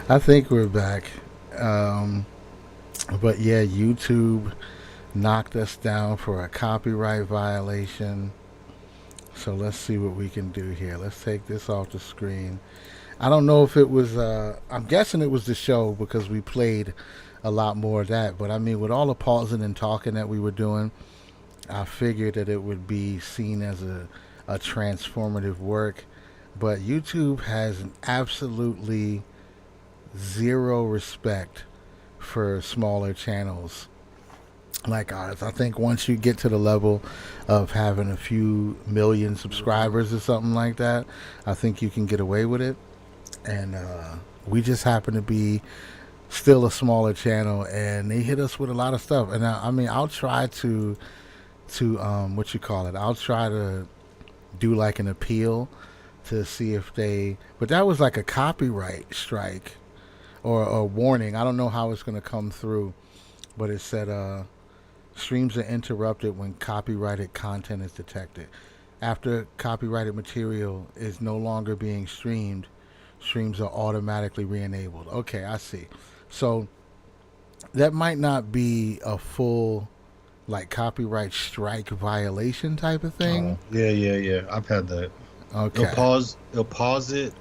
I think we're back. Um, but yeah, YouTube knocked us down for a copyright violation. So let's see what we can do here. Let's take this off the screen. I don't know if it was. I'm guessing it was the show because we played a lot more of that. But I mean, with all the pausing and talking that we were doing, I figured that it would be seen as a transformative work. But YouTube has an absolutely zero respect for smaller channels like ours. I think once you get to the level of having a few million subscribers or something like that, I think you can get away with it. And we just happen to be still a smaller channel, and they hit us with a lot of stuff. And I mean, I'll try to what you call it. I'll try to do like an appeal to see if they. But that was like a copyright strike or a warning. I don't know how it's going to come through, but it said streams are interrupted when copyrighted content is detected. After copyrighted material is no longer being streamed, streams are automatically re-enabled. Okay, I see. So that might not be a full like copyright strike violation type of thing. Oh, yeah, yeah, yeah. I've had that. It'll Okay. pause. It'll pause it,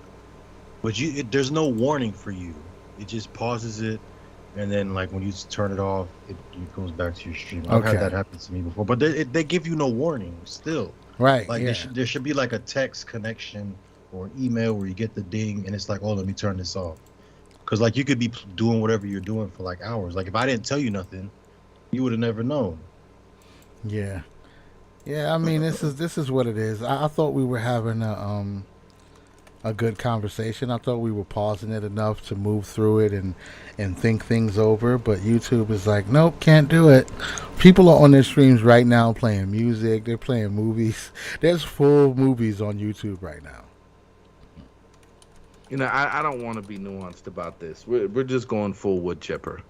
but there's no warning for you. It just pauses it, and then like when you turn it off, it goes back to your stream. I've had Okay. that happen to me before, but they give you no warning still. Right. Like Yeah. there should be like a text connection or an email where you get the ding, and it's like, oh, let me turn this off. Because like you could be doing whatever you're doing for like hours. Like if I didn't tell you nothing, you would have never known. Yeah. Yeah. I mean, this is what it is. I thought we were having a good conversation. I thought we were pausing it enough to move through it and think things over. But YouTube is like, nope, can't do it. People are on their streams right now playing music. They're playing movies. There's full movies on YouTube right now. I don't want to be nuanced about this. We're just going full wood chipper.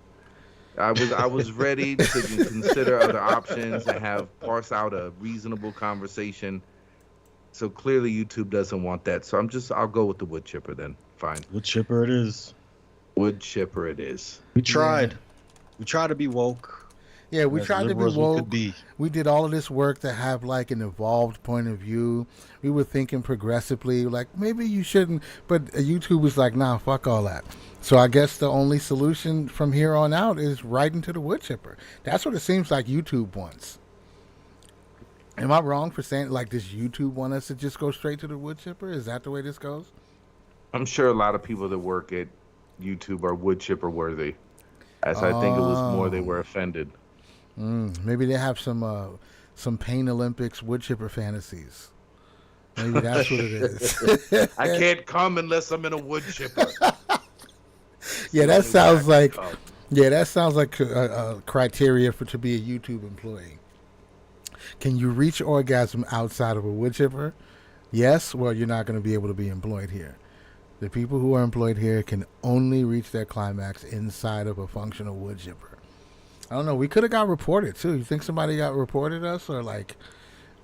I was ready to consider other options and have parse out a reasonable conversation. So clearly YouTube doesn't want that. So I'll go with the wood chipper then. Fine. What chipper it is? Wood chipper it is. We Yeah. tried. We tried to be woke, Yeah, we as tried to be liberal as we could woke. be. We did all of this work to have like an evolved point of view. We were thinking progressively, like maybe you shouldn't, but YouTube was like, nah, fuck all that. So I guess the only solution from here on out is right into the wood chipper. That's what it seems like YouTube wants. Am I wrong for saying like does YouTube want us to just go straight to the wood chipper? Is that the way this goes? I'm sure a lot of people that work at YouTube are wood chipper worthy. As I think it was more they Oh, were offended. maybe they have some Pain Olympics wood chipper fantasies. Maybe that's what it is. I can't come unless I'm in a wood chipper. It's Yeah, the that only way I sounds can like come. yeah, that sounds like a criteria for to be a YouTube employee. Can you reach orgasm outside of a wood chipper? Yes. Well, you're not going to be able to be employed here. The people who are employed here can only reach their climax inside of a functional wood chipper. I don't know. We could have got reported too. You think somebody got reported us or like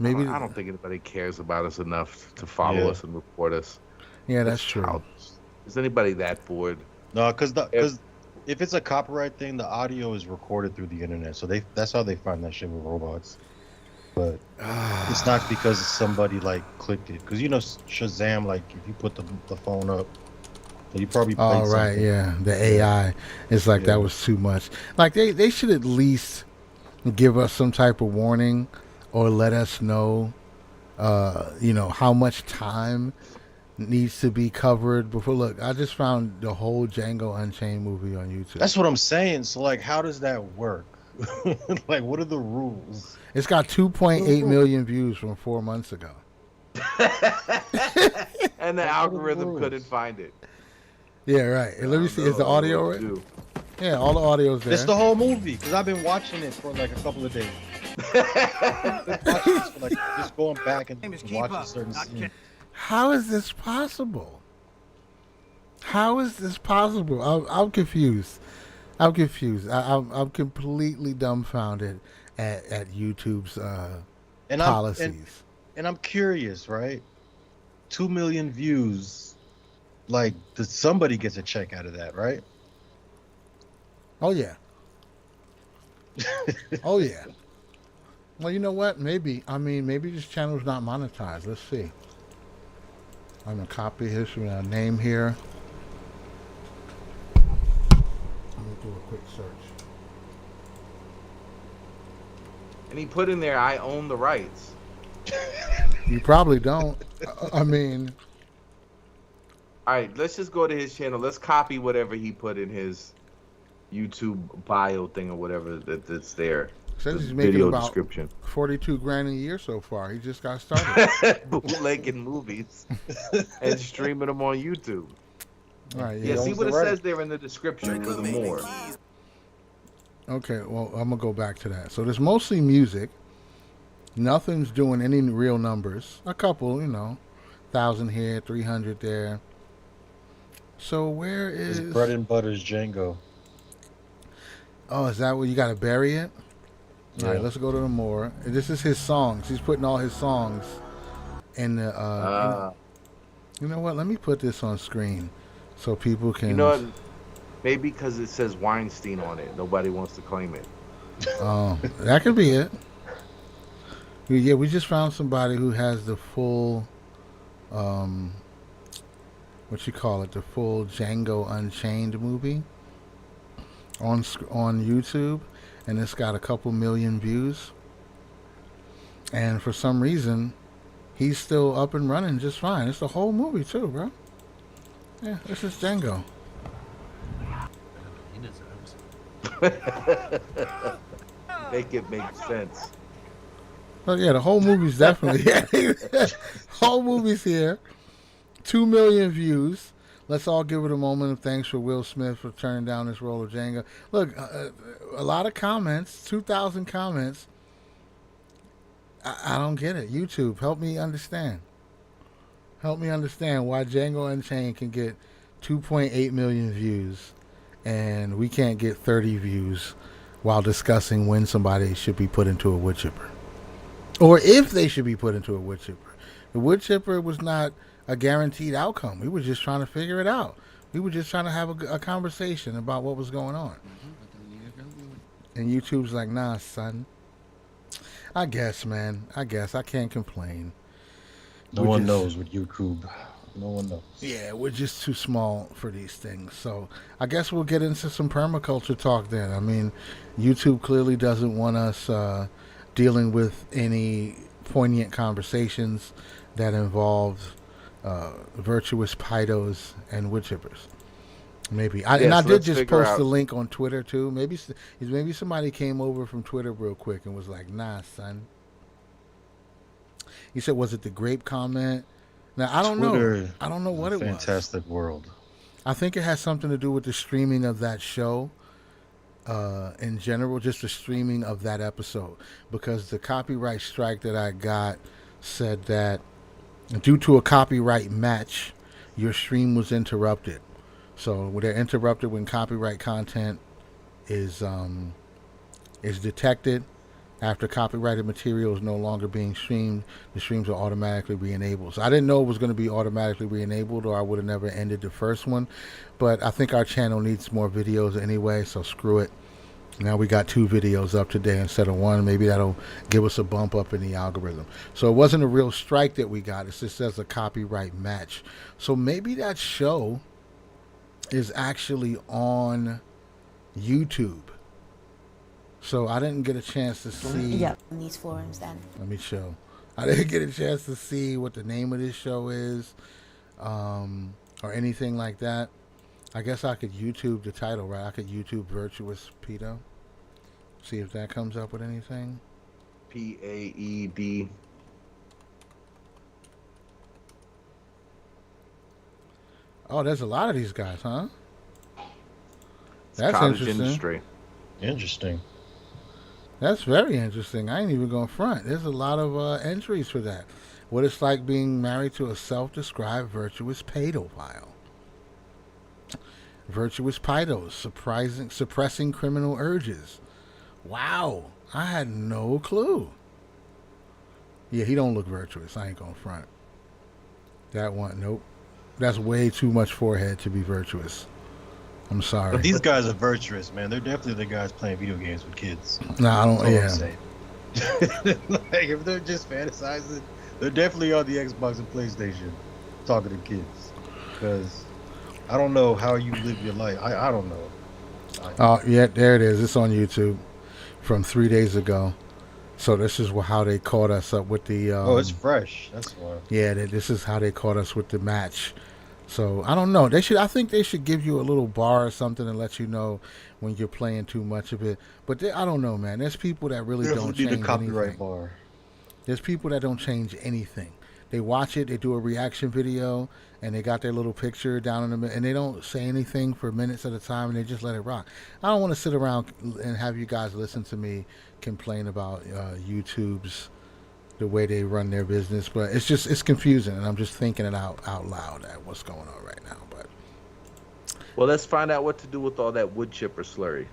I don't, maybe? I don't think anybody cares about us enough to follow Yeah. us and report us. Yeah, That's that's true. childish. Is anybody that bored? No, because If if it's a copyright thing, the audio is recorded through the internet, so that's how they find that shit with robots. But it's not because somebody like clicked it. Because Shazam, like if you put the phone up, so you probably Oh played right, something. yeah. The Yeah, AI. It's like yeah, that was too much. Like they should at least give us some type of warning or let us know how much time needs to be covered before. Look, I just found the whole Django Unchained movie on YouTube. that's what I'm saying. So like, how does that work? Like, what are the rules? It's got What are the 2.8 rules? million views from 4 months ago. and the Like, what are the algorithm couldn't rules? find it. Yeah, right. And I let me don't see. Is the know what audio to right? do. Yeah, all the audio's It's there. the whole movie because I've been watching it for like a couple of days. I've been watching this for like just going back and watching certain scenes. How is this possible? How is this possible? I'm confused. I'm confused. I'm completely dumbfounded at YouTube's And I'm and policies. and I'm curious, right? 2 million views. like somebody gets a check out of that, right? Oh yeah. Oh yeah. Well, you know what? Maybe. I mean, maybe this channel's not monetized. Let's see. I'm gonna copy his name here. Let me do a quick search. And he put in there, I own the rights. You probably don't. I mean, All right, let's just go to his channel. Let's copy whatever he put in his YouTube bio thing or whatever that's there. says The he's making video about description. 42 grand a year so far. He just got started. Bootlegging movies and streaming them on YouTube. All right. Yeah, Yeah. see owns what the it right. says there in the description for the more. Okay. Well, I'm gonna go back to that. So there's mostly music. Nothing's doing any real numbers. A couple, 1,000 here, 300 there. So where His is? bread and butter's Django. Oh, is that where you gotta bury it? All right, Yeah. let's go to the more. This is his songs. He's putting all his songs in the. You know what? Let me put this on screen so people can. You know what? Maybe because it says Weinstein on it. Nobody wants to claim it. Oh, that could be it. Yeah, we just found somebody who has the full, what you call it, the full Django Unchained movie on YouTube, and it's got a couple million views. And for some reason, he's still up and running just fine. It's the whole movie too, bro. Yeah, this is Django. Make it make sense. Oh yeah, the whole movie's definitely whole movie's here. 2 million views. Let's all give it a moment of thanks for Will Smith for turning down this role of Django. Look, a lot of comments, 2,000 comments. I don't get it. YouTube, help me understand. Help me understand why Django Unchained can get 2.8 million views and we can't get 30 views while discussing when somebody should be put into a wood chipper. Or if they should be put into a wood chipper. The wood chipper was not a guaranteed outcome. We were just trying to figure it out. We were just trying to have a conversation about what was going on. And YouTube's like, nah, son. I guess, man. I can't complain. No one knows with YouTube. No one knows. Yeah, we're just too small for these things. So I guess we'll get into some permaculture talk then. I mean, YouTube clearly doesn't want us dealing with any poignant conversations that involve virtuous pidos and wood chippers. Maybe I did just post the link on Twitter too. Maybe somebody came over from Twitter real quick and was like, "Nah, son." He said, "Was it the grape comment?" Now I don't know. I don't know what it was. Fantastic world. I think it has something to do with the streaming of that show. In general, just the streaming of that episode, because the copyright strike that I got said that due to a copyright match, your stream was interrupted. So they're interrupted when copyright content is detected. After copyrighted material is no longer being streamed, the streams are automatically re-enabled. So I didn't know it was going to be automatically re-enabled, or I would have never ended the first one. But I think our channel needs more videos anyway, so screw it. Now we got 2 videos up today instead of 1. Maybe that'll give us a bump up in the algorithm. So it wasn't a real strike that we got. It just says a copyright match. So maybe that show is actually on YouTube. So I didn't get a chance to see. Yeah, on these forums then. Let me show. I didn't get a chance to see what the name of this show is, or anything like that. I guess I could YouTube the title, right? I could YouTube Virtuous Pedo. See if that comes up with anything. PAED. Oh, there's a lot of these guys, huh? That's Cottage interesting. industry. Interesting. That's very interesting. I ain't even going front. There's a lot of entries for that. What it's like being married to a self-described virtuous pedophile. Virtuous pidos, suppressing criminal urges. Wow, I had no clue. Yeah, he don't look virtuous. I ain't going front. That one, nope. That's way too much forehead to be virtuous. I'm But sorry. these guys are virtuous, man. They're definitely the guys playing video games with kids. Nah, I That's don't. all I'm Yeah, saying. Like if they're just fantasizing, they're definitely on the Xbox and PlayStation talking to kids. Because I don't know how you live your life. I don't know. I, oh yeah, there it is. It's on YouTube from 3 days ago. So this is how they caught us up with the. oh, it's fresh. That's why. Yeah, this is how they caught us with the match. So I don't know. They should. I think they should give you a little bar or something and let you know when you're playing too much of it. But I don't know, man. There's people that really don't Definitely need a change copyright anything. bar. There's people that don't change anything. They watch it, they do a reaction video, and they got their little picture down in the middle, and they don't say anything for minutes at a time, and they just let it rock. I don't want to sit around and have you guys listen to me complain about YouTube's the way they run their business, but it's confusing, and I'm just thinking it out loud at what's going on right now. But Well, let's find out what to do with all that wood chipper slurry.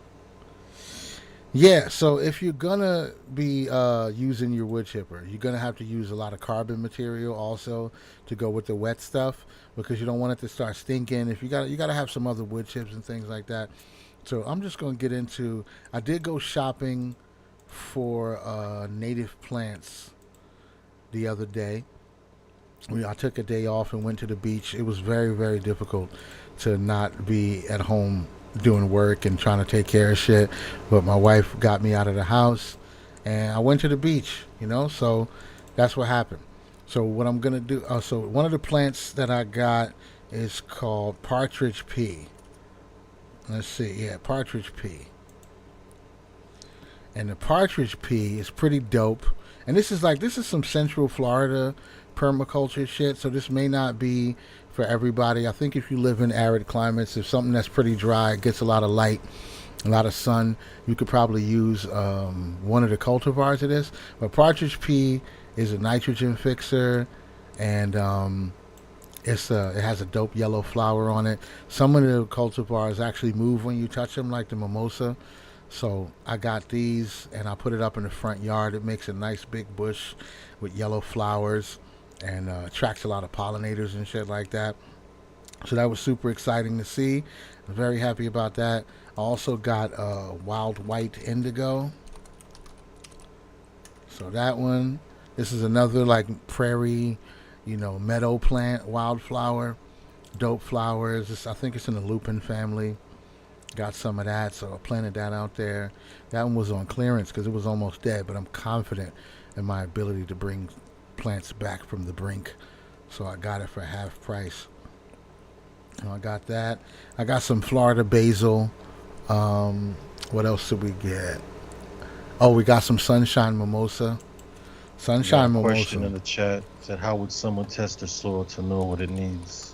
yeah, so if you're gonna be using your wood chipper, you're gonna have to use a lot of carbon material also to go with the wet stuff because you don't want it to start stinking. If you gotta have some other wood chips and things like that. So I'm just gonna get into. I did go shopping for native plants the other day. I took a day off and went to the beach. It was very, very difficult to not be at home doing work and trying to take care of shit. But my wife got me out of the house and I went to the beach, so that's what happened. So what I'm going to do, so one of the plants that I got is called partridge pea. Let's see, yeah, partridge pea. And the partridge pea is pretty dope. And this is some Central Florida permaculture shit. So this may not be for everybody. I think if you live in arid climates, if something that's pretty dry, gets a lot of light, a lot of sun, you could probably use one of the cultivars of this. But partridge pea is a nitrogen fixer, and it has a dope yellow flower on it. Some of the cultivars actually move when you touch them, like the Mimosa. So I got these and I put it up in the front yard. It makes a nice big bush with yellow flowers and attracts a lot of pollinators and shit like that. So that was super exciting to see. I'm very happy about that. I also got wild white indigo. So that one. This is another like prairie, meadow plant, wildflower, dope flowers. I think it's in the lupin family. Got some of that, so I planted that out there. That one was on clearance because it was almost dead, but I'm confident in my ability to bring plants back from the brink. So I got it for half price. So I got that. I got some Florida basil. What else did we get? Oh, we got some sunshine mimosa. Sunshine Got a question in mimosa. the chat said, "How would someone test their soil to know what it needs?"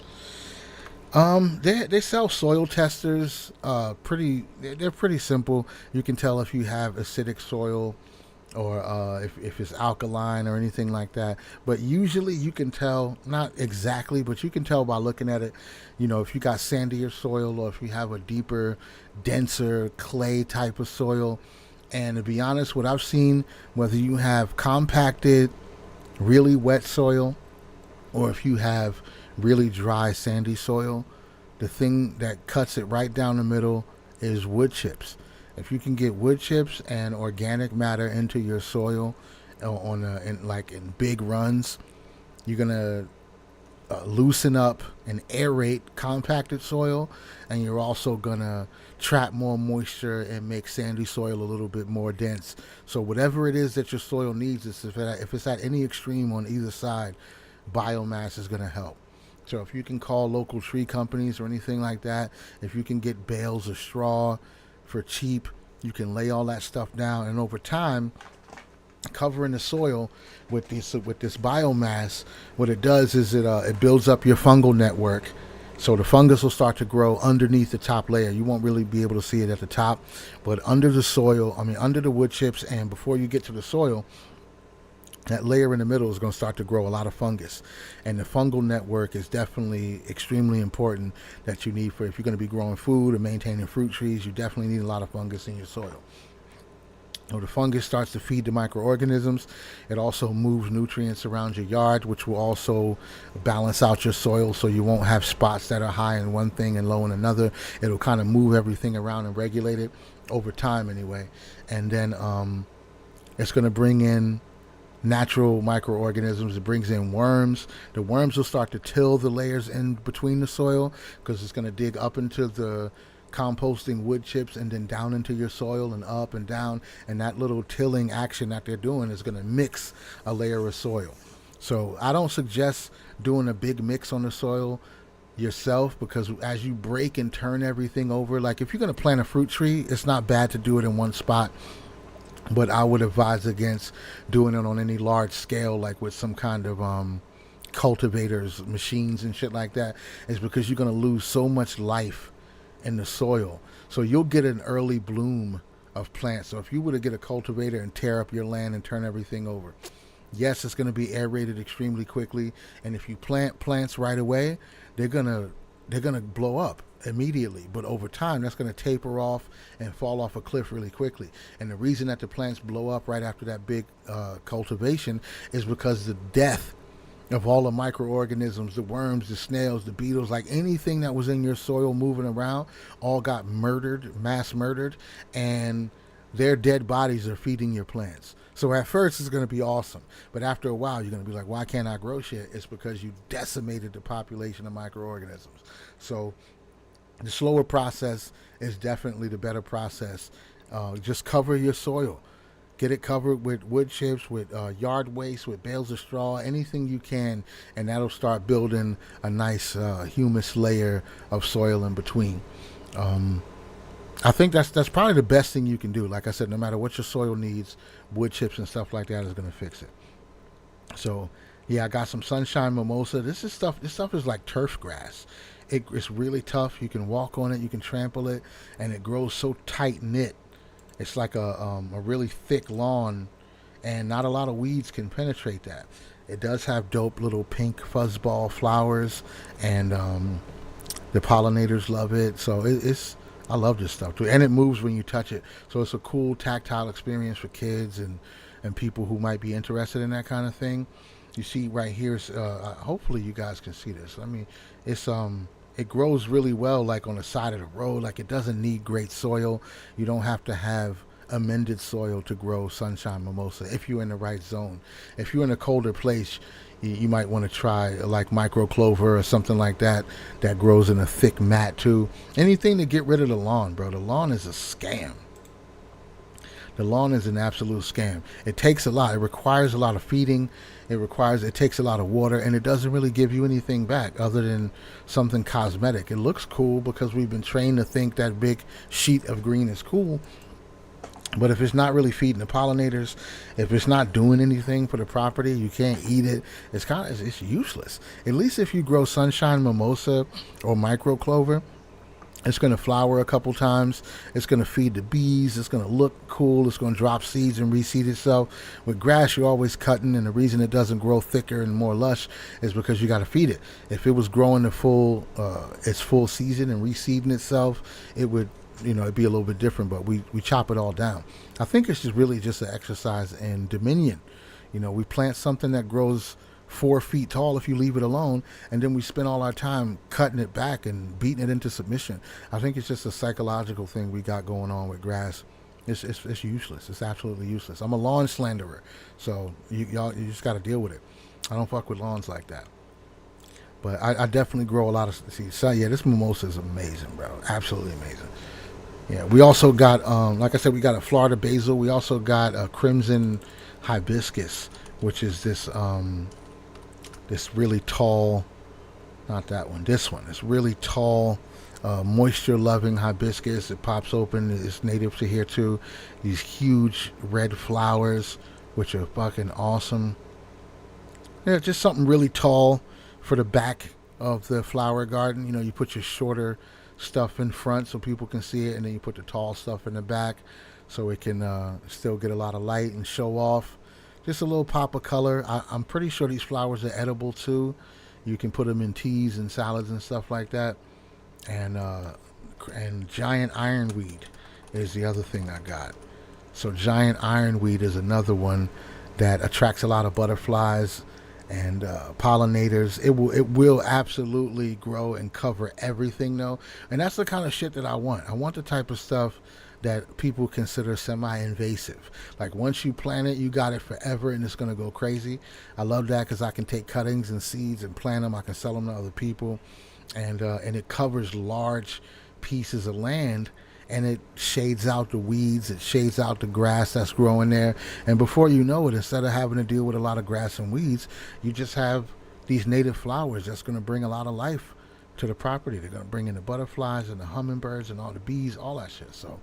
They sell soil testers. They're pretty simple. You can tell if you have acidic soil or if it's alkaline or anything like that. But usually you can tell, not exactly, but you can tell by looking at it. If you got sandier soil or if you have a deeper, denser clay type of soil. And to be honest, what I've seen, whether you have compacted, really wet soil, or if you have really dry, sandy soil, the thing that cuts it right down the middle is wood chips. If you can get wood chips and organic matter into your soil in big runs, you're gonna loosen up and aerate compacted soil, and you're also gonna trap more moisture and make sandy soil a little bit more dense. So whatever it is that your soil needs, if it's at any extreme on either side, biomass is gonna help. So if you can call local tree companies or anything like that, if you can get bales of straw for cheap, you can lay all that stuff down, and over time, covering the soil with this biomass, what it does is it builds up your fungal network. So the fungus will start to grow underneath the top layer. You won't really be able to see it at the top, but under the soil, under the wood chips, and before you get to the soil, that layer in the middle is going to start to grow a lot of fungus. And the fungal network is definitely extremely important that you need for if you're going to be growing food or maintaining fruit trees. You definitely need a lot of fungus in your soil. So the fungus starts to feed the microorganisms. It also moves nutrients around your yard, which will also balance out your soil so you won't have spots that are high in one thing and low in another. It'll kind of move everything around and regulate it over time anyway. And then it's going to bring in natural microorganisms. It brings in worms. The worms will start to till the layers in between the soil because it's going to dig up into the composting wood chips and then down into your soil and up and down. And that little tilling action that they're doing is going to mix a layer of soil. So I don't suggest doing a big mix on the soil yourself, because as you break and turn everything over, like if you're going to plant a fruit tree, it's not bad to do it in one spot, but I would advise against doing it on any large scale, like with some kind of cultivators, machines, and shit like that. Is because you're going to lose so much life in the soil. So you'll get an early bloom of plants. So if you were to get a cultivator and tear up your land and turn everything over, yes, it's going to be aerated extremely quickly. And if you plant plants right away, they're gonna blow up immediately. But over time, that's going to taper off and fall off a cliff really quickly. And the reason that the plants blow up right after that big cultivation is because the death of all the microorganisms, the worms, the snails, the beetles, like anything that was in your soil moving around, all got murdered, mass murdered, and their dead bodies are feeding your plants. So at first it's going to be awesome, but after a while you're going to be like, why can't I grow shit? It's because you decimated the population of microorganisms. So the slower process is definitely the better process. Just cover your soil. Get it covered with wood chips, with yard waste, with bales of straw, anything you can, and that'll start building a nice humus layer of soil in between. I think that's probably the best thing you can do. Like I said, no matter what your soil needs, wood chips and stuff like that is going to fix it. So, yeah, I got some sunshine mimosa. This stuff is like turf grass. It's really tough. You can walk on it, you can trample it, and it grows so tight knit. It's like a really thick lawn, and not a lot of weeds can penetrate that. It does have dope little pink fuzzball flowers, and the pollinators love it. So I love this stuff too, and it moves when you touch it. So it's a cool tactile experience for kids and people who might be interested in that kind of thing. You see right here, hopefully you guys can see this. I mean, it grows really well, like on the side of the road. Like, it doesn't need great soil. You don't have to have amended soil to grow sunshine mimosa if you're in the right zone. If you're in a colder place, you might want to try like micro clover or something like that grows in a thick mat too. Anything to get rid of the lawn, bro. The lawn is a scam. The lawn is an absolute scam. It takes a lot. It requires a lot of feeding. It takes a lot of water, and it doesn't really give you anything back other than something cosmetic. It looks cool because we've been trained to think that big sheet of green is cool. But if it's not really feeding the pollinators, if it's not doing anything for the property, you can't eat it. It's useless. At least if you grow sunshine mimosa or micro clover, it's going to flower a couple times. It's going to feed the bees. It's going to look cool. It's going to drop seeds and reseed itself. With grass, you're always cutting, and the reason it doesn't grow thicker and more lush is because you got to feed it. If it was growing its full season and reseeding itself, it would, it'd be a little bit different. But we chop it all down. I think it's just an exercise in dominion. We plant something that grows 4 feet tall if you leave it alone, and then we spend all our time cutting it back and beating it into submission. I think it's just a psychological thing we got going on with grass. It's useless. It's absolutely useless. I'm a lawn slanderer, so you just got to deal with it. I don't fuck with lawns like that. But I definitely grow a lot of seeds. So yeah, this mimosa is amazing, bro. Absolutely amazing. Yeah, we also got, like I said, we got a Florida basil. We also got a crimson hibiscus, which is this really tall, not that one, this one. It's really tall, moisture-loving hibiscus. It pops open. It's native to here too. These huge red flowers, which are fucking awesome. Yeah, just something really tall for the back of the flower garden. You put your shorter stuff in front so people can see it, and then you put the tall stuff in the back so it can still get a lot of light and show off. Just a little pop of color. I'm pretty sure these flowers are edible too. You can put them in teas and salads and stuff like that. And giant ironweed is the other thing I got. So giant ironweed is another one that attracts a lot of butterflies and pollinators. It will absolutely grow and cover everything though, and that's the kind of shit that I want. I want the type of stuff that people consider semi-invasive. Like once you plant it, you got it forever, and it's gonna go crazy. I love that because I can take cuttings and seeds and plant them. I can sell them to other people, and it covers large pieces of land, and it shades out the weeds, it shades out the grass that's growing there, and before you know it, instead of having to deal with a lot of grass and weeds, you just have these native flowers that's going to bring a lot of life to the property. They're going to bring in the butterflies and the hummingbirds and all the bees, all that shit. So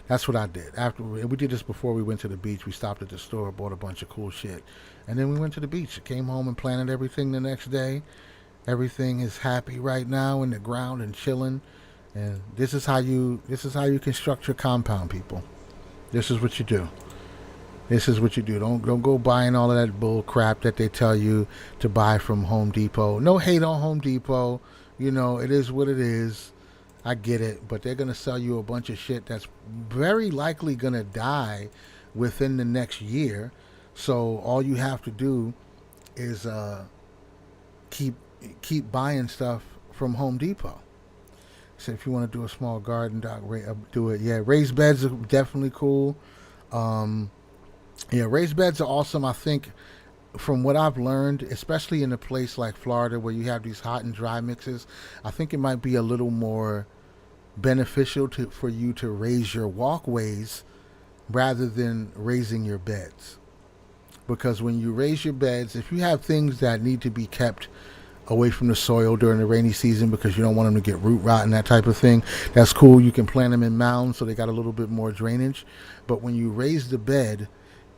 that's what I did. After we did this before we went to the beach, we stopped at the store, bought a bunch of cool shit, and then we went to the beach. Came home and planted everything the next day. Everything is happy right now in the ground and chilling. And this is how you construct your compound, people. This is what you do. This is what you do. Don't go buying all of that bull crap that they tell you to buy from Home Depot. No hate on Home Depot. You know, it is what it is. I get it, but they're gonna sell you a bunch of shit that's very likely gonna die within the next year. So all you have to do is keep keep buying stuff from Home Depot. So if you want to do a small garden, Doc, do it. Yeah, raised beds are definitely cool. Um, yeah, raised beds are awesome. I think from what I've learned, especially in a place like Florida where you have these hot and dry mixes, I think it might be a little more beneficial for you to raise your walkways rather than raising your beds. Because when you raise your beds, if you have things that need to be kept away from the soil during the rainy season because you don't want them to get root rot and that type of thing, that's cool. You can plant them in mounds so they got a little bit more drainage. But when you raise the bed,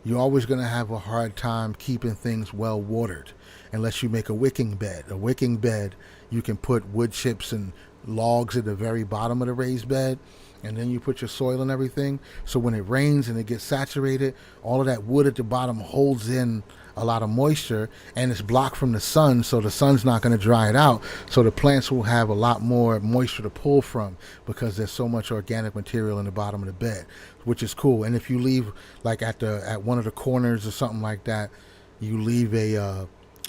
you're always going to have a hard time keeping things well watered unless you make a wicking bed. A wicking bed, you can put wood chips and logs at the very bottom of the raised bed, and then you put your soil and everything. So when it rains and it gets saturated, all of that wood at the bottom holds in a lot of moisture, and it's blocked from the sun, so the sun's not going to dry it out. So the plants will have a lot more moisture to pull from because there's so much organic material in the bottom of the bed, which is cool. And if you leave like at one of the corners or something like that, you leave a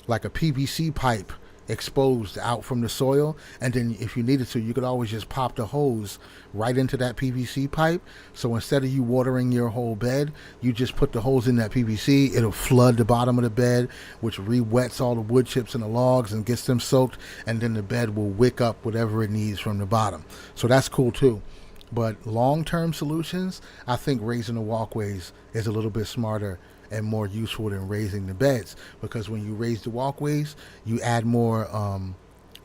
like a PVC pipe exposed out from the soil, and then if you needed to, you could always just pop the hose right into that PVC pipe. So instead of you watering your whole bed, you just put the hose in that PVC. It'll flood the bottom of the bed, which re-wets all the wood chips and the logs and gets them soaked, and then the bed will wick up whatever it needs from the bottom. So that's cool too. But long-term solutions, I think raising the walkways is a little bit smarter and more useful than raising the beds, because when you raise the walkways, you add more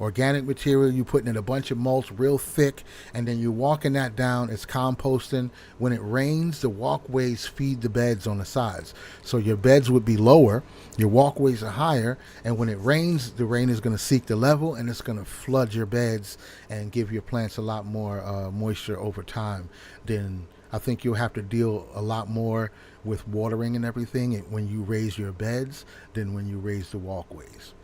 organic material. You putting in a bunch of mulch real thick, and then you're walking that down. It's composting. When it rains, the walkways feed the beds on the sides, so your beds would be lower, your walkways are higher, and when it rains, the rain is going to seek the level, and it's going to flood your beds and give your plants a lot more moisture over time. Then I think you'll have to deal a lot more with watering and everything when you raise your beds than when you raise the walkways.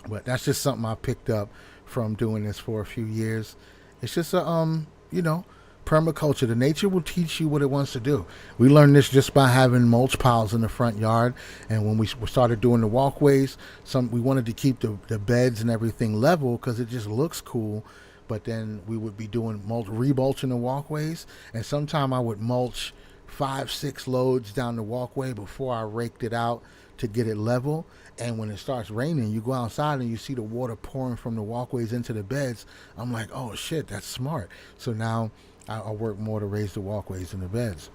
But that's just something I picked up from doing this for a few years. It's just permaculture. The nature will teach you what it wants to do. We learned this just by having mulch piles in the front yard, and when we started doing the walkways, we wanted to keep the beds and everything level because it just looks cool. But then we would be doing re-mulching the walkways, and sometime I would mulch 5-6 loads down the walkway before I raked it out to get it level. And when it starts raining, you go outside and you see the water pouring from the walkways into the beds. I'm like, oh shit, that's smart. So now I work more to raise the walkways and the beds.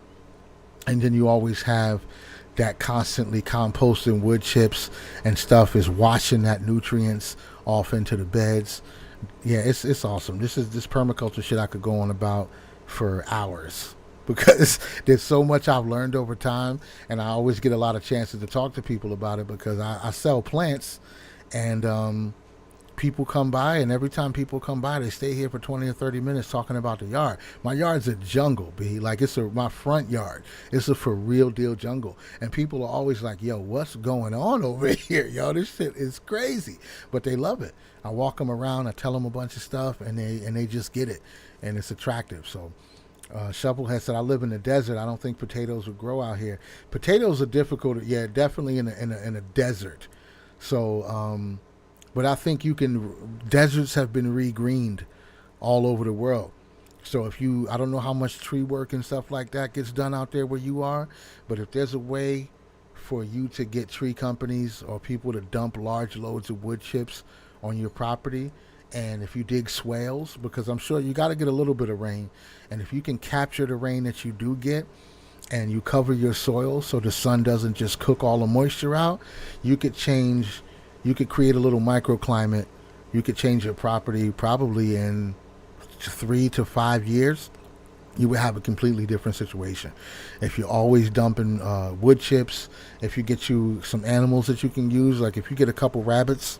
And then you always have that constantly composting wood chips and stuff is washing that nutrients off into the beds. Yeah, it's awesome. This permaculture shit I could go on about for hours because there's so much I've learned over time, and I always get a lot of chances to talk to people about it because I sell plants, and people come by, and every time people come by, they stay here for 20 or 30 minutes talking about the yard. My yard's a jungle, B. Like, my front yard. It's a for real deal jungle. And people are always like, yo, what's going on over here? Yo, this shit is crazy. But they love it. I walk them around, I tell them a bunch of stuff, and they just get it. And it's attractive. So Shovelhead said, "I live in the desert. I don't think potatoes would grow out here. Potatoes are difficult. Yeah, definitely in a desert. So, but I think you can. Deserts have been regreened all over the world. So if you, I don't know how much tree work and stuff like that gets done out there where you are, but if there's a way for you to get tree companies or people to dump large loads of wood chips on your property, and if you dig swales, because I'm sure you got to get a little bit of rain, and if you can capture the rain that you do get and you cover your soil so the sun doesn't just cook all the moisture out, you could change, you could create a little microclimate. You could change your property probably in 3 to 5 years. You would have a completely different situation. If you're always dumping wood chips, if you get you some animals that you can use, like if you get a couple rabbits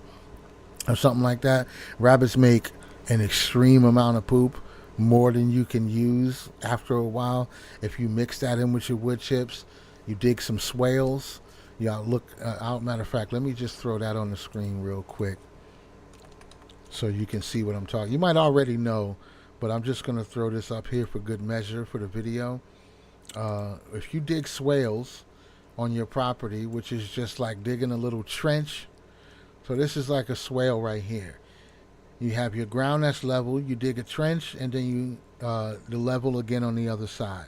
or something like that, rabbits make an extreme amount of poop, more than you can use after a while. If you mix that in with your wood chips, you dig some swales. Yeah, look, matter of fact, let me just throw that on the screen real quick so you can see what I'm talking. You might already know, but I'm just going to throw this up here for good measure for the video. If you dig swales on your property, which is just like digging a little trench, so this is like a swale right here. You have your ground that's level, you dig a trench, and then you the level again on the other side.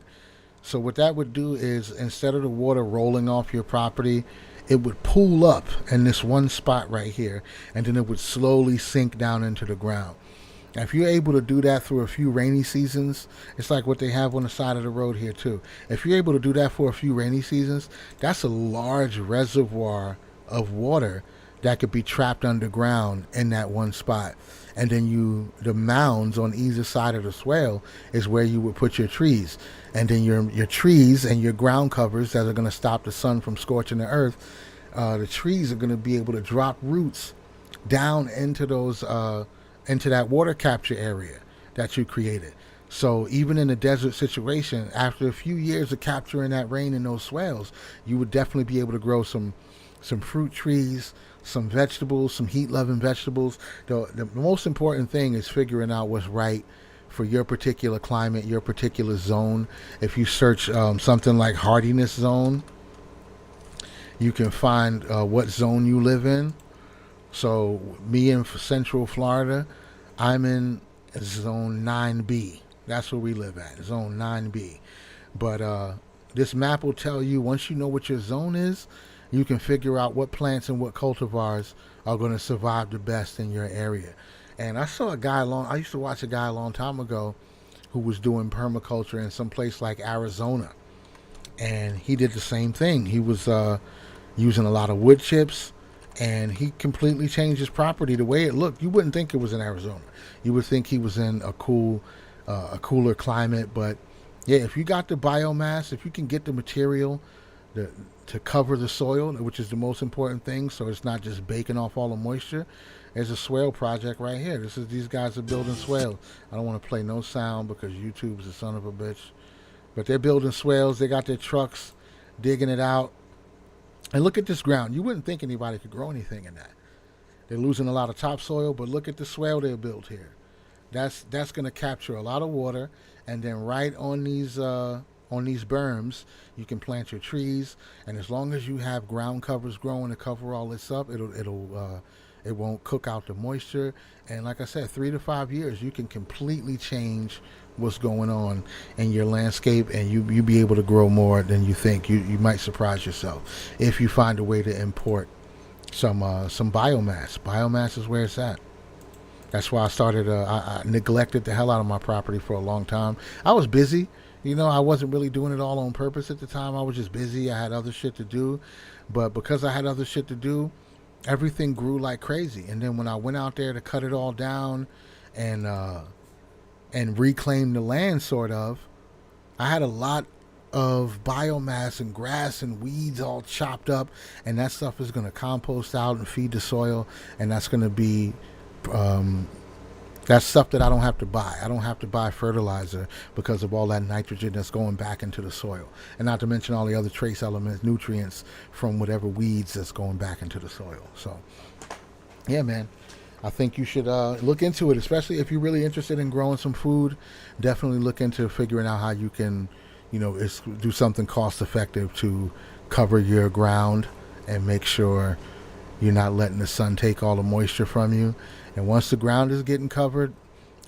So what that would do is, instead of the water rolling off your property, it would pool up in this one spot right here, and then it would slowly sink down into the ground. Now, if you're able to do that through a few rainy seasons, it's like what they have on the side of the road here too. If you're able to do that for a few rainy seasons, that's a large reservoir of water that could be trapped underground in that one spot. And then the mounds on either side of the swale is where you would put your trees. And then your trees and your ground covers that are going to stop the sun from scorching the earth, the trees are going to be able to drop roots down into those into that water capture area that you created. So even in a desert situation, after a few years of capturing that rain in those swales, you would definitely be able to grow some fruit trees, some vegetables, some heat-loving vegetables. The most important thing is figuring out what's right for your particular climate, your particular zone. If you search something like hardiness zone, you can find what zone you live in. So me in Central Florida, I'm in zone 9B. That's where we live at, zone 9B. But this map will tell you, once you know what your zone is, you can figure out what plants and what cultivars are going to survive the best in your area. And I used to watch a guy a long time ago who was doing permaculture in some place like Arizona. And he did the same thing. He was using a lot of wood chips, and he completely changed his property the way it looked. You wouldn't think it was in Arizona. You would think he was in a cooler climate. But yeah, if you got the biomass, if you can get the material to cover the soil, which is the most important thing, so it's not just baking off all the moisture. There's a swale project right here. These guys are building swales. I don't want to play no sound because YouTube's a son of a bitch. But they're building swales. They got their trucks digging it out. And look at this ground. You wouldn't think anybody could grow anything in that. They're losing a lot of topsoil, but look at the swale they built here. That's going to capture a lot of water, and then right on these berms, you can plant your trees. And as long as you have ground covers growing to cover all this up, it won't cook out the moisture. And like I said, 3 to 5 years, you can completely change what's going on in your landscape, and you be able to grow more than you think. You might surprise yourself if you find a way to import some biomass. Biomass is where it's at. That's why I started. I neglected the hell out of my property for a long time. I was busy. I wasn't really doing it all on purpose at the time. I was just busy. I had other shit to do. But because I had other shit to do, everything grew like crazy. And then when I went out there to cut it all down and reclaim the land, sort of, I had a lot of biomass and grass and weeds all chopped up, and that stuff is going to compost out and feed the soil, and that's going to be that's stuff that I don't have to buy. I don't have to buy fertilizer because of all that nitrogen that's going back into the soil, and not to mention all the other trace elements, nutrients from whatever weeds that's going back into the soil. So yeah, man, I think you should look into it, especially if you're really interested in growing some food. Definitely look into figuring out how you can, do something cost effective to cover your ground and make sure you're not letting the sun take all the moisture from you. And once the ground is getting covered,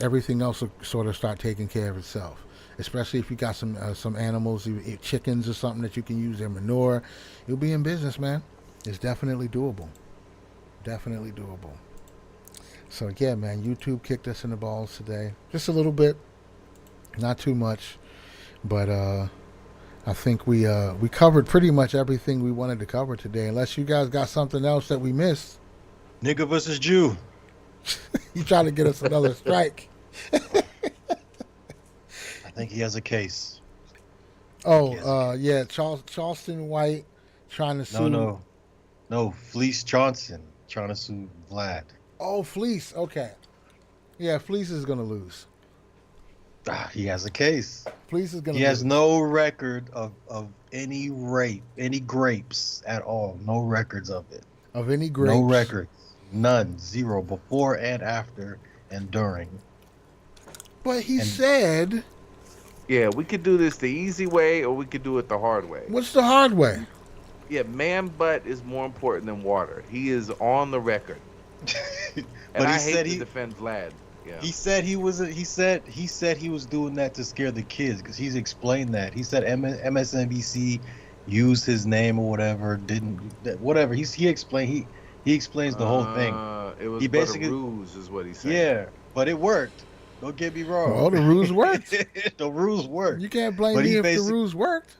everything else will sort of start taking care of itself. Especially if you got some animals, chickens or something that you can use their manure, you'll be in business, man. It's definitely doable. Definitely doable. So yeah, man, YouTube kicked us in the balls today, just a little bit, not too much, but I think we covered pretty much everything we wanted to cover today. Unless you guys got something else that we missed, Nigga versus Jew. you trying to get us another strike. I think he has a case. Yeah, Charleston White trying to sue. No, Fleece Johnson trying to sue Vlad. Oh, Fleece. Okay, yeah, Fleece is gonna lose. He has a case. Fleece is gonna. He lose. has no record of any rape, any grapes at all. No records of it. Of any grapes. No records. None. Zero. Before and after and during. But he said. Yeah, we could do this the easy way, or we could do it the hard way. What's the hard way? Yeah, man butt is more important than water. He is on the record. But I he hate said to defend Vlad. Yeah. He said he was doing that to scare the kids because he's explained that. He said MSNBC used his name or whatever, whatever. He explained he explains the whole thing. It was basically a ruse, is what he said. Yeah, but it worked. Don't get me wrong. Well, the ruse worked. The ruse worked. You can't blame me if the ruse worked.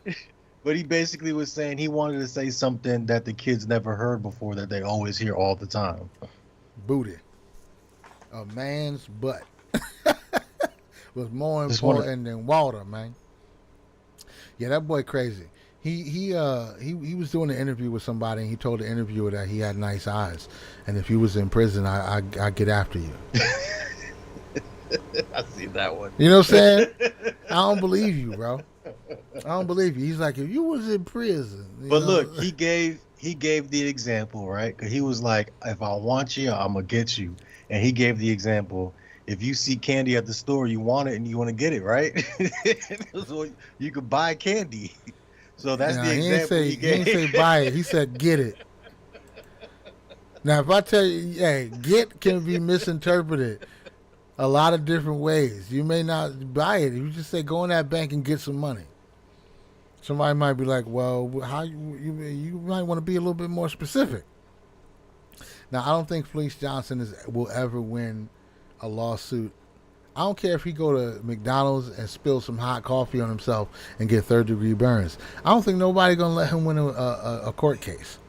But he basically was saying he wanted to say something that the kids never heard before that they always hear all the time. Booty. A man's butt was more important than water, man. Yeah, that boy crazy. He was doing an interview with somebody, and he told the interviewer that he had nice eyes, and if he was in prison, I get after you. I see that one. You know what I'm saying? I don't believe you, bro. I don't believe you. He's like, if you was in prison. But look, he gave the example, right? Because he was like, if I want you, I'm gonna get you. And he gave the example. If you see candy at the store, you want it and you want to get it, right? So you could buy candy. So that's the example he gave. He didn't say buy it. He said get it. Now, if I tell you, hey, get can be misinterpreted a lot of different ways. You may not buy it. You just say go in that bank and get some money. Somebody might be like, well, how you might want to be a little bit more specific. Now, I don't think Fleece Johnson will ever win a lawsuit. I don't care if he go to McDonald's and spill some hot coffee on himself and get third-degree burns. I don't think nobody gonna let him win a court case.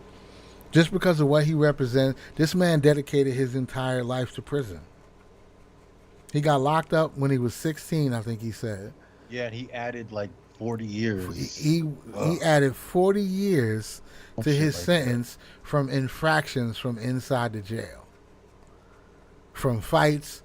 Just because of what he represents. This man dedicated his entire life to prison. He got locked up when he was 16, I think he said. Yeah, and he added like 40 years. He added 40 years to his sentence from infractions from inside the jail. From fights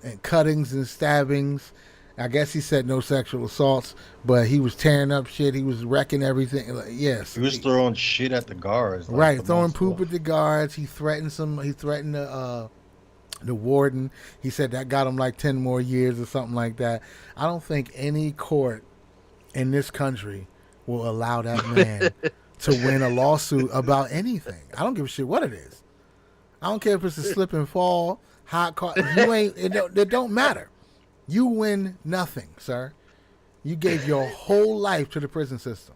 and cuttings and stabbings. I guess he said no sexual assaults, but he was tearing up shit. He was wrecking everything. Yes. He was throwing shit at the guards. Right, throwing poop at the guards. He threatened the warden. He said that got him like 10 more years or something like that. I don't think any court in this country will allow that man to win a lawsuit about anything. I don't give a shit what it is. I don't care if it's a slip and fall, hot car. It don't matter. You win nothing, sir. You gave your whole life to the prison system.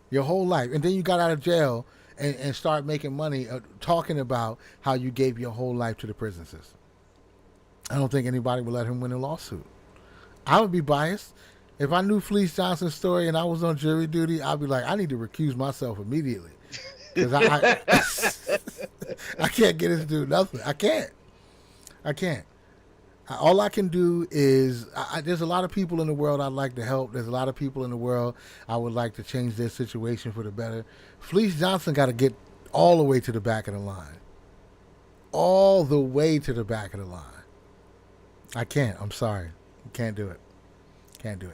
Your whole life. And then you got out of jail and start making money talking about how you gave your whole life to the prison system. I don't think anybody would let him win a lawsuit. I would be biased. If I knew Fleece Johnson's story and I was on jury duty, I'd be like, I need to recuse myself immediately. Because I can't get him to do nothing. I can't. All I can do is, there's a lot of people in the world I'd like to help. There's a lot of people in the world I would like to change their situation for the better. Fleece Johnson got to get all the way to the back of the line. All the way to the back of the line. I can't. I'm sorry. Can't do it.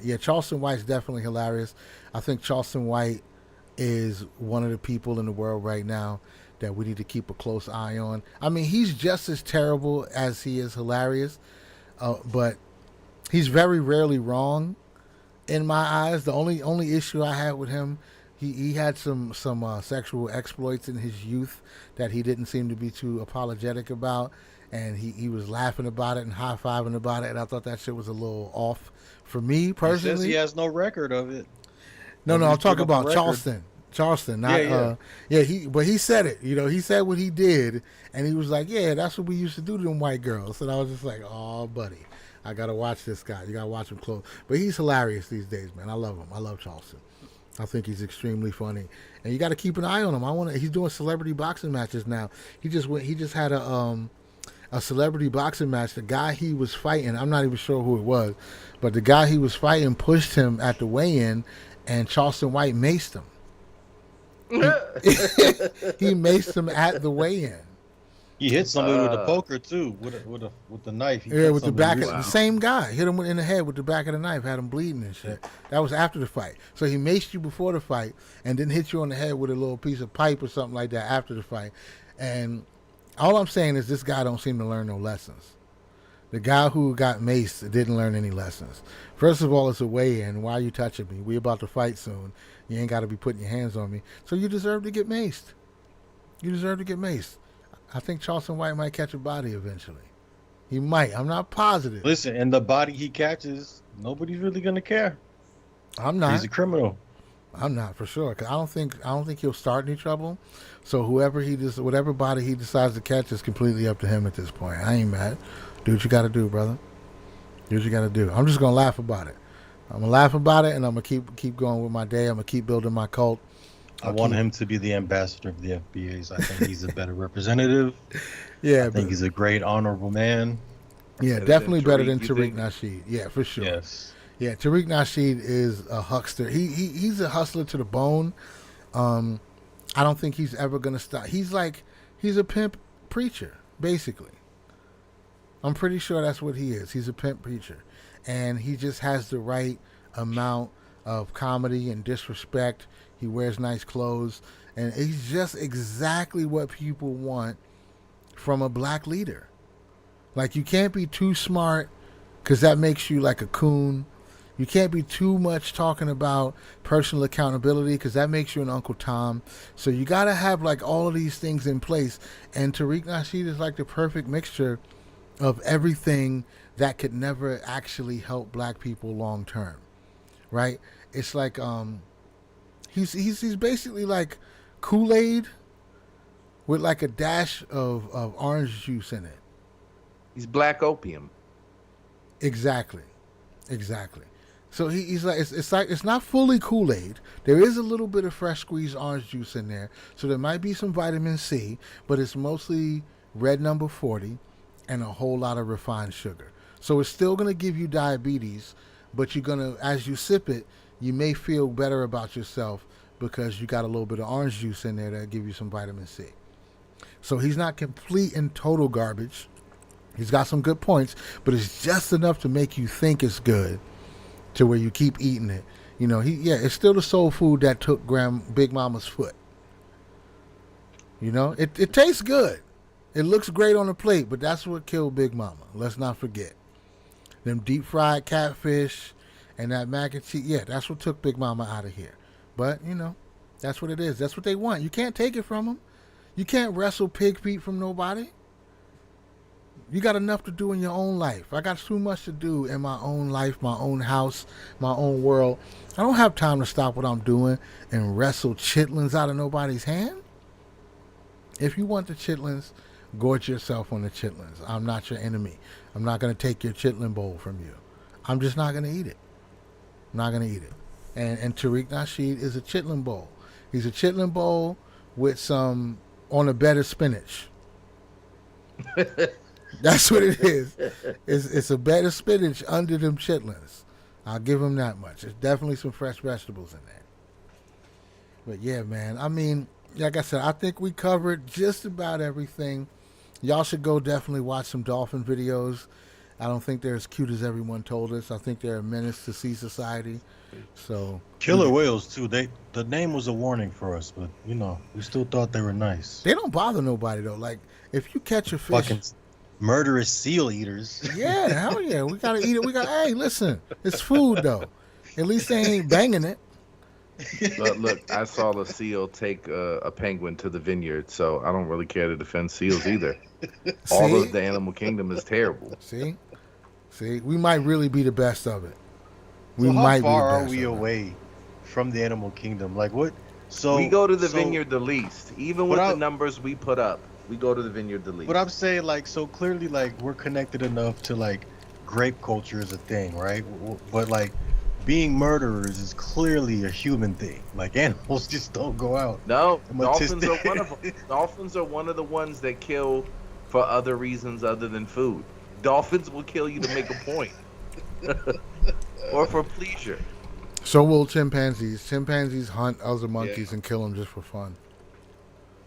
Yeah, Charleston White's definitely hilarious. I think Charleston White is one of the people in the world right now that we need to keep a close eye on. I mean, he's just as terrible as he is hilarious, but he's very rarely wrong in my eyes. The only issue I had with him, he had some sexual exploits in his youth that he didn't seem to be too apologetic about, and he was laughing about it and high fiving about it, and I thought that shit was a little off for me personally. He says he has no record of it. No, I'm Nobody's talking put up a about record. Charleston. Charleston, not but he said it. He said what he did, and he was like, "Yeah, that's what we used to do to them white girls." And I was just like, "Oh, buddy, I gotta watch this guy. You gotta watch him close." But he's hilarious these days, man. I love him. I love Charleston. I think he's extremely funny, and you got to keep an eye on him. He's doing celebrity boxing matches now. He just had a celebrity boxing match. The guy he was fighting, I'm not even sure who it was, but the guy he was fighting pushed him at the weigh-in, and Charleston White maced him. He maced him at the weigh-in. He hit somebody with a poker too, with the knife. He Yeah, cut with the somebody back of recently. the same guy hit him in the head with the back of the knife, had him bleeding and shit. That was after the fight. So he maced you before the fight, and then hit you on the head with a little piece of pipe or something like that after the fight. And all I'm saying is this guy don't seem to learn no lessons. The guy who got maced didn't learn any lessons. First of all, it's a weigh-in. Why are you touching me? We about to fight soon. You ain't got to be putting your hands on me. So you deserve to get maced. You deserve to get maced. I think Charleston White might catch a body eventually. He might. I'm not positive. Listen, and the body he catches, nobody's really gonna care. I'm not. He's a criminal. I'm not for sure. 'Cause I don't think he'll start any trouble. So whatever body he decides to catch is completely up to him at this point. I ain't mad. Do what you got to do, brother. Do what you got to do. I'm just gonna laugh about it. I'm gonna laugh about it, and I'm gonna keep going with my day. I'm gonna keep building my cult. I want him to be the ambassador of the FBAs. I think he's a better representative. Yeah, I think he's a great, honorable man. Yeah, Better definitely than better Tariq, than you Tariq think? Nasheed. Yeah, for sure. Yes. Yeah, Tariq Nasheed is a huckster. He's a hustler to the bone. I don't think he's ever gonna stop. He's a pimp preacher, basically. I'm pretty sure that's what he is. He's a pimp preacher, and he just has the right amount of comedy and disrespect. He wears nice clothes, and he's just exactly what people want from a black leader. Like, you can't be too smart because that makes you like a coon. You can't be too much talking about personal accountability because that makes you an Uncle Tom. So you got to have like all of these things in place. And Tariq Nasheed is like the perfect mixture of everything that could never actually help black people long term, right? It's like he's basically like Kool-Aid with like a dash of orange juice in it. He's black opium. Exactly. So he's like it's not fully Kool-Aid. There is a little bit of fresh squeezed orange juice in there, so there might be some vitamin C, but it's mostly red number 40 and a whole lot of refined sugar. So it's still gonna give you diabetes, but you're gonna, as you sip it, you may feel better about yourself because you got a little bit of orange juice in there that'll give you some vitamin C. So he's not complete and total garbage. He's got some good points, but it's just enough to make you think it's good, to where you keep eating it. It's still the soul food that took Big Mama's foot. It tastes good. It looks great on the plate, but that's what killed Big Mama. Let's not forget. Them deep fried catfish and that mac and cheese. Yeah, that's what took Big Mama out of here. But, that's what it is. That's what they want. You can't take it from them. You can't wrestle pig feet from nobody. You got enough to do in your own life. I got too much to do in my own life, my own house, my own world. I don't have time to stop what I'm doing and wrestle chitlins out of nobody's hand. If you want the chitlins, gorge yourself on the chitlins. I'm not your enemy. I'm not going to take your chitlin bowl from you. I'm just not going to eat it. I'm not going to eat it. And Tariq Nasheed is a chitlin bowl. He's a chitlin bowl with some on a bed of spinach. That's what it is. It's a bed of spinach under them chitlins. I'll give him that much. There's definitely some fresh vegetables in there. But yeah, man. I mean, like I said, I think we covered just about everything. Y'all should go definitely watch some dolphin videos. I don't think they're as cute as everyone told us. I think they're a menace to sea society. So Killer whales too. The name was a warning for us, but we still thought they were nice. they don't bother nobody though. Like if you catch a fish, Fucking murderous seal eaters. yeah, hell yeah, we gotta eat it. We got. Hey, listen, it's food though. At least they ain't banging it. Look, I saw the seal take a penguin to the vineyard, so I don't really care to defend seals either. All See, of the animal kingdom is terrible. see, we might really be the best of it. We So how might far be the are best we of it. away from the animal kingdom? Like what? So We go to the vineyard the least, even with But the numbers we put up. We go to the vineyard the least. But I'm saying like so clearly like we're connected enough to like grape culture is a thing, right? But like being murderers is clearly a human thing. Like animals just don't go out. No, I'm dolphins are autistic. one of them. Dolphins are one of the ones that kill for other reasons other than food. Dolphins will kill you to make a point, or for pleasure. So will chimpanzees. Chimpanzees hunt other monkeys and kill them just for fun.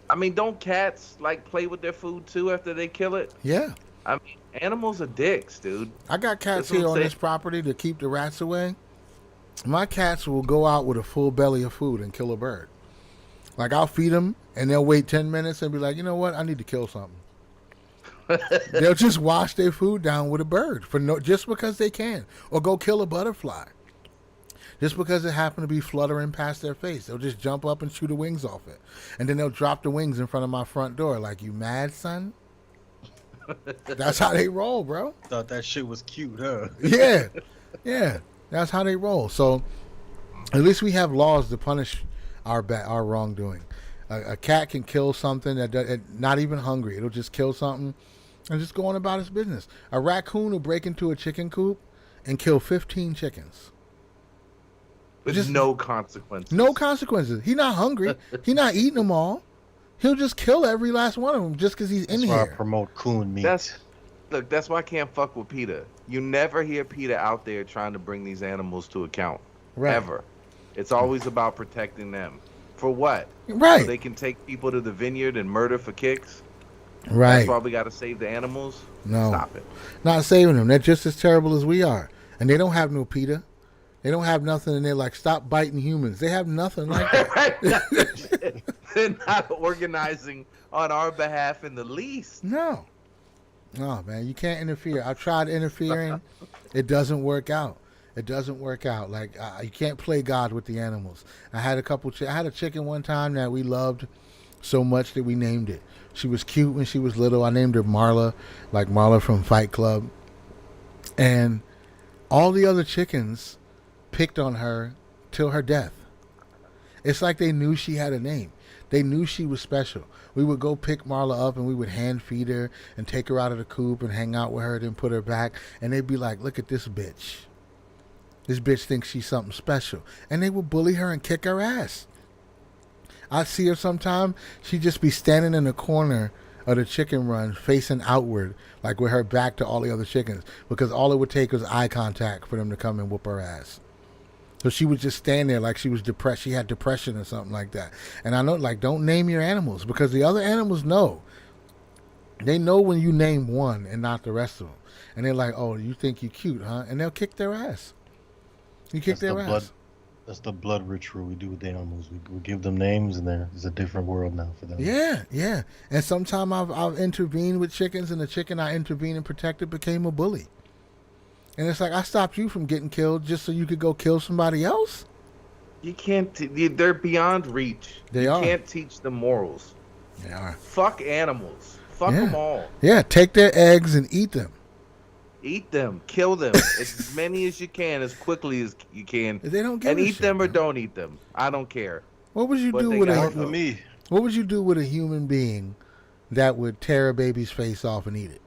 I mean, don't cats like play with their food too after they kill it? Yeah, I mean, animals are dicks, dude. I got cats That's what here I'm on saying. this property to keep the rats away. My cats will go out with a full belly of food and kill a bird. Like I'll feed them and they'll wait 10 minutes and be like, you know what? I need to kill something. They'll just wash their food down with a bird just because they can, or go kill a butterfly. Just because it happened to be fluttering past their face, they'll just jump up and shoot the wings off it, and then they'll drop the wings in front of my front door. Like, you mad, son? That's how they roll, bro. Thought that shit was cute, huh? Yeah, yeah. That's how they roll. So at least we have laws to punish our wrongdoing. A cat can kill something not even hungry. It'll just kill something and just go on about its business. A raccoon will break into a chicken coop and kill 15 chickens. With Just no consequences. No consequences. He's not hungry. He's not eating them all. He'll just kill every last one of them just because he's in That's why I here. promote coon meat. That's why I can't fuck with PETA. You never hear PETA out there trying to bring these animals to account. Right. Ever. It's always about protecting them. For what? Right. So they can take people to the vineyard and murder for kicks? Right. That's why we got to save the animals? No. Stop it. Not saving them. They're just as terrible as we are. And they don't have no PETA. They don't have nothing, and they're like, stop biting humans. They have nothing like that. They're not organizing on our behalf in the least. No. No, man, you can't interfere. I tried interfering. It doesn't work out. It doesn't work out. Like, you can't play God with the animals. I had I had a chicken one time that we loved so much that we named it. She was cute when she was little. I named her Marla, like Marla from Fight Club. And all the other chickens picked on her till her death. It's like they knew she had a name. They knew she was special. We would go pick Marla up and we would hand feed her and take her out of the coop and hang out with her, then put her back. And they'd be like, look at this bitch. This bitch thinks she's something special. And they would bully her and kick her ass. I'd see her sometime. She'd just be standing in the corner of the chicken run facing outward, like with her back to all the other chickens, because all it would take was eye contact for them to come and whoop her ass. So she would just stand there like she was depressed. She had depression or something like that. And I know, like, don't name your animals, because the other animals know. They know when you name one and not the rest of them. And they're like, oh, you think you're cute, huh? And they'll kick their ass. You kick their ass. That's the blood ritual we do with the animals. We give them names, and there's a different world now for them. Yeah, yeah. And sometime I've intervened with chickens, and the chicken I intervened and protected became a bully. And it's like, I stopped you from getting killed just so you could go kill somebody else? You can't. They're beyond reach. They you are. can't teach them morals. They are. Fuck animals. Fuck Yeah. them all. Yeah, take their eggs and eat them. Eat them. Kill them. As many as you can, as quickly as you can. They don't give And a eat shit, them or man. don't eat them. I don't care. What would you But do they with got a it. For me, What would you do with a human being that would tear a baby's face off and eat it?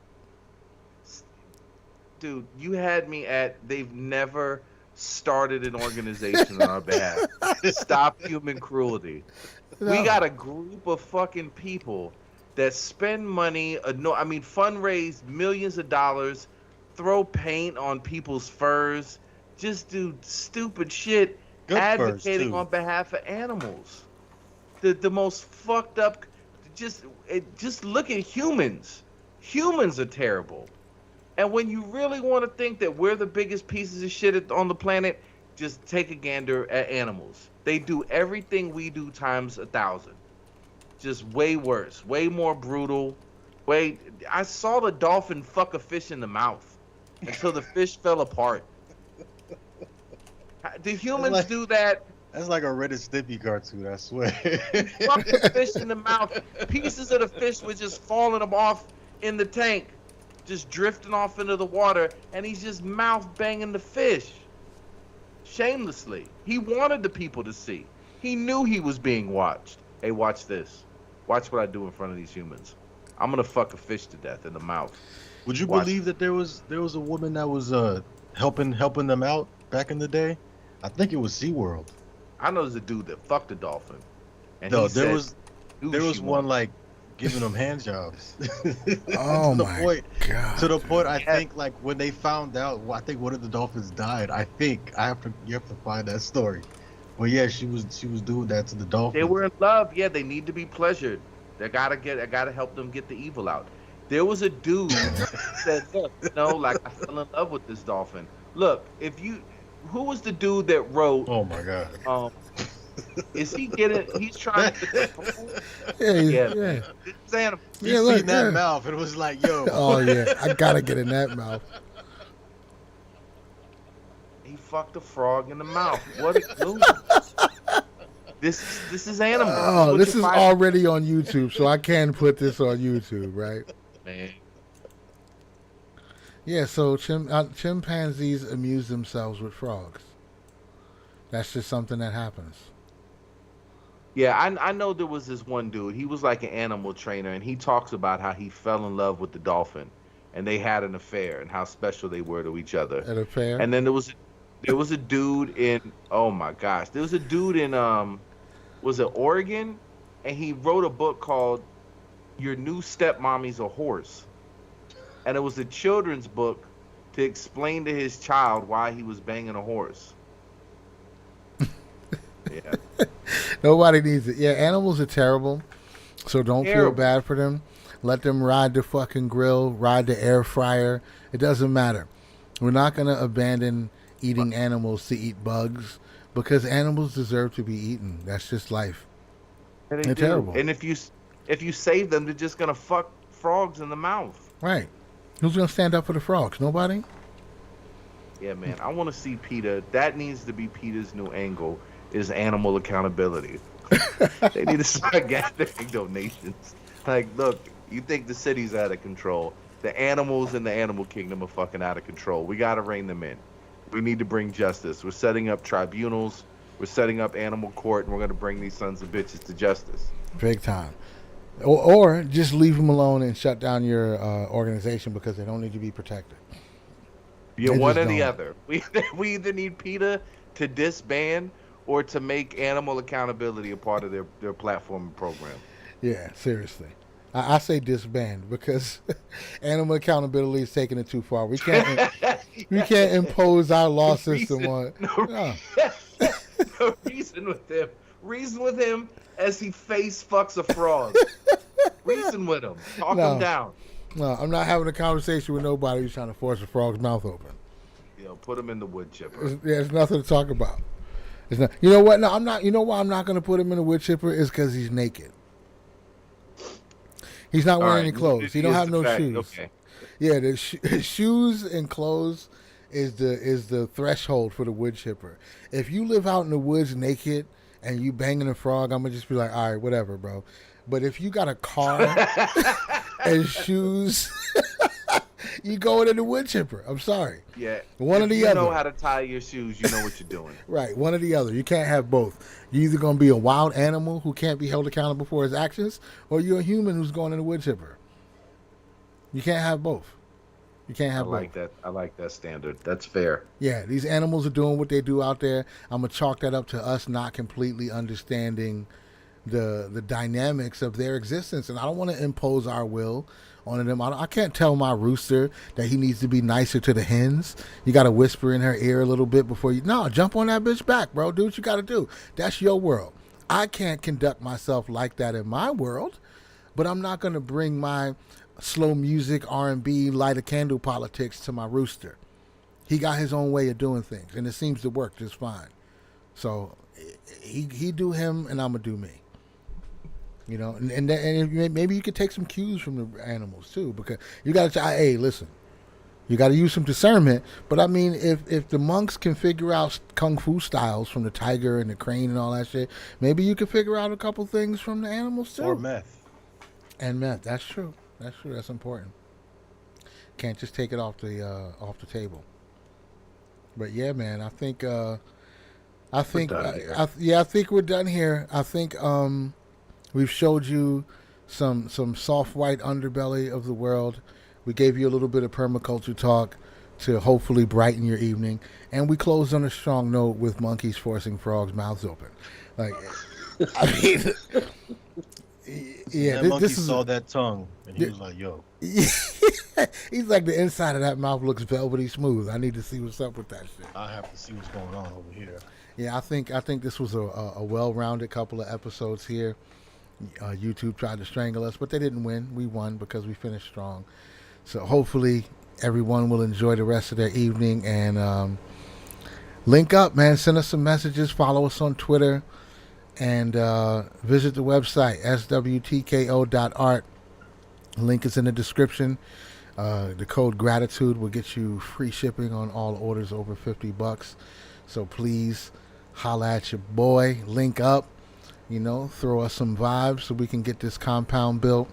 Dude, you had me at they've never started an organization on our behalf. Stop human cruelty. No. We got a group of fucking people that spend money, fundraise millions of dollars, throw paint on people's furs, just do stupid shit, Good furs, advocating too. on behalf of animals. The most fucked up. Just look at humans. Humans are terrible. And when you really want to think that we're the biggest pieces of shit on the planet, just take a gander at animals. They do everything we do times 1,000. Just way worse, way more brutal. Way, I saw the dolphin fuck a fish in the mouth until the fish fell apart. Do humans do that? That's like a Red and Stimpy cartoon, I swear. Fuck the fish in the mouth. Pieces of the fish were just falling them off in the tank, just drifting off into the water, and he's just mouth banging the fish. Shamelessly. He wanted the people to see. He knew he was being watched. Hey, watch this. Watch what I do in front of these humans. I'm gonna fuck a fish to death in the mouth. Would you believe that there was a woman that was helping them out back in the day? I think it was SeaWorld. I know there's a dude that fucked a dolphin. And No, he there said, was one like giving them hand jobs. Oh my god! To the point, I think like when they found out, I think one of the dolphins died. You have to find that story. But yeah, she was doing that to the dolphins. They were in love. Yeah, they need to be pleasured. I gotta help them get the evil out. There was a dude that said, look, like I fell in love with this dolphin. Look, who was the dude that wrote? Oh my god. Is he getting? He's trying to get the food. Yeah. This animal. You seen that mouth? It was like, yo. Oh yeah, I gotta get in that mouth. He fucked a frog in the mouth. What a dude. This is animal. Oh, this is already on YouTube, so I can put this on YouTube, right? Man. Yeah, so chimpanzees amuse themselves with frogs. That's just something that happens. Yeah, I know there was this one dude. He was like an animal trainer, and he talks about how he fell in love with the dolphin, and they had an affair, and how special they were to each other. An affair. And then there was a dude in was it Oregon, and he wrote a book called "Your New Stepmommy's a Horse," and it was a children's book to explain to his child why he was banging a horse. Yeah. Nobody needs it. Yeah, animals are terrible, so don't feel bad for them. Let them ride the fucking grill, ride the air fryer. It doesn't matter. We're not going to abandon eating animals to eat bugs because animals deserve to be eaten. That's just life. They're terrible. And if you save them, they're just going to fuck frogs in the mouth. Right. Who's going to stand up for the frogs? Nobody? Yeah, man. I want to see PETA. That needs to be PETA's new angle. Is animal accountability. They need to start gathering donations. Like, look, you think the city's out of control. The animals in the animal kingdom are fucking out of control. We got to rein them in. We need to bring justice. We're setting up tribunals. We're setting up animal court, and we're going to bring these sons of bitches to justice. Big time. Or just leave them alone and shut down your organization because they don't need to be protected. Yeah, one or the other. We either need PETA to disband or to make animal accountability a part of their platform and program. Yeah, seriously. I say disband because animal accountability is taking it too far. We can't impose our law system on. Reason with him. Reason with him as he face fucks a frog. Reason with him. Talk him down. No, I'm not having a conversation with nobody who's trying to force a frog's mouth open. Put him in the wood chipper. There's nothing to talk about. It's not. You know what? No, I'm not. You know why I'm not going to put him in a wood chipper is because he's naked. He's not wearing any clothes. He don't have no shoes. Okay. Yeah, the shoes and clothes is the threshold for the wood chipper. If you live out in the woods naked and you banging a frog, I'm gonna just be like, all right, whatever, bro. But if you got a car and shoes, you going in the wood chipper. I'm sorry. Yeah. One or the other. You know how to tie your shoes. You know what you're doing. Right. One or the other. You can't have both. You're either going to be a wild animal who can't be held accountable for his actions, or you're a human who's going in the wood chipper. You can't have both. You can't have both. I like that standard. That's fair. Yeah. These animals are doing what they do out there. I'm going to chalk that up to us not completely understanding the dynamics of their existence. And I don't want to impose our will on them. I can't tell my rooster that he needs to be nicer to the hens. You got to whisper in her ear a little bit before you. No, jump on that bitch back, bro. Do what you got to do. That's your world. I can't conduct myself like that in my world, but I'm not going to bring my slow music, R&B, light a candle politics to my rooster. He got his own way of doing things, and it seems to work just fine. So he do him, and I'm gonna do me. You know, and maybe you could take some cues from the animals too, because you got to. Hey, listen, you got to use some discernment. But I mean, if the monks can figure out kung fu styles from the tiger and the crane and all that shit, maybe you can figure out a couple things from the animals too. Or meth. And meth. That's true. That's true. That's important. Can't just take it off the table. But yeah, man, I think I think we're done here. I think we've showed you some soft white underbelly of the world. We gave you a little bit of permaculture talk to hopefully brighten your evening, and we closed on a strong note with monkeys forcing frogs' mouths open. Like, I mean, yeah, that monkey this is saw that tongue, and he was like, "Yo." He's like, the inside of that mouth looks velvety smooth. I need to see what's up with that shit. I have to see what's going on over here. Yeah, I think this was a well-rounded couple of episodes here. YouTube tried to strangle us, but they didn't win. We won because we finished strong. So hopefully everyone will enjoy the rest of their evening and link up, man. Send us some messages. Follow us on Twitter and visit the website swtko.art. Link is in the description. The code gratitude will get you free shipping on all orders over $50. So please holla at your boy. Link up. You know, throw us some vibes so we can get this compound built.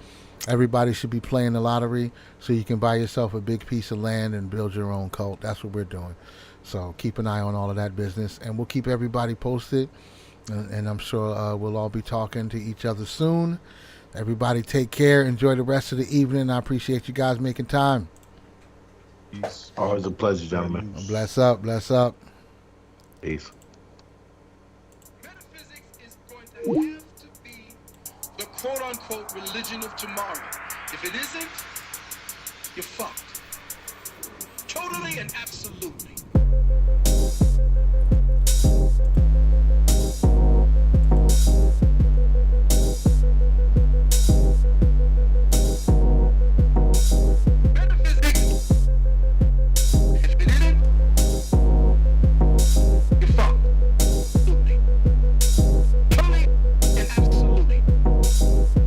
Everybody should be playing the lottery so you can buy yourself a big piece of land and build your own cult. That's what we're doing. So keep an eye on all of that business, and we'll keep everybody posted. And I'm sure we'll all be talking to each other soon. Everybody take care. Enjoy the rest of the evening. I appreciate you guys making time. Peace. Always a pleasure, gentlemen. Bless up. Bless up. Peace. Metaphysics is going to have to be the quote-unquote religion of tomorrow. If it isn't, you're fucked. Totally and absolutely.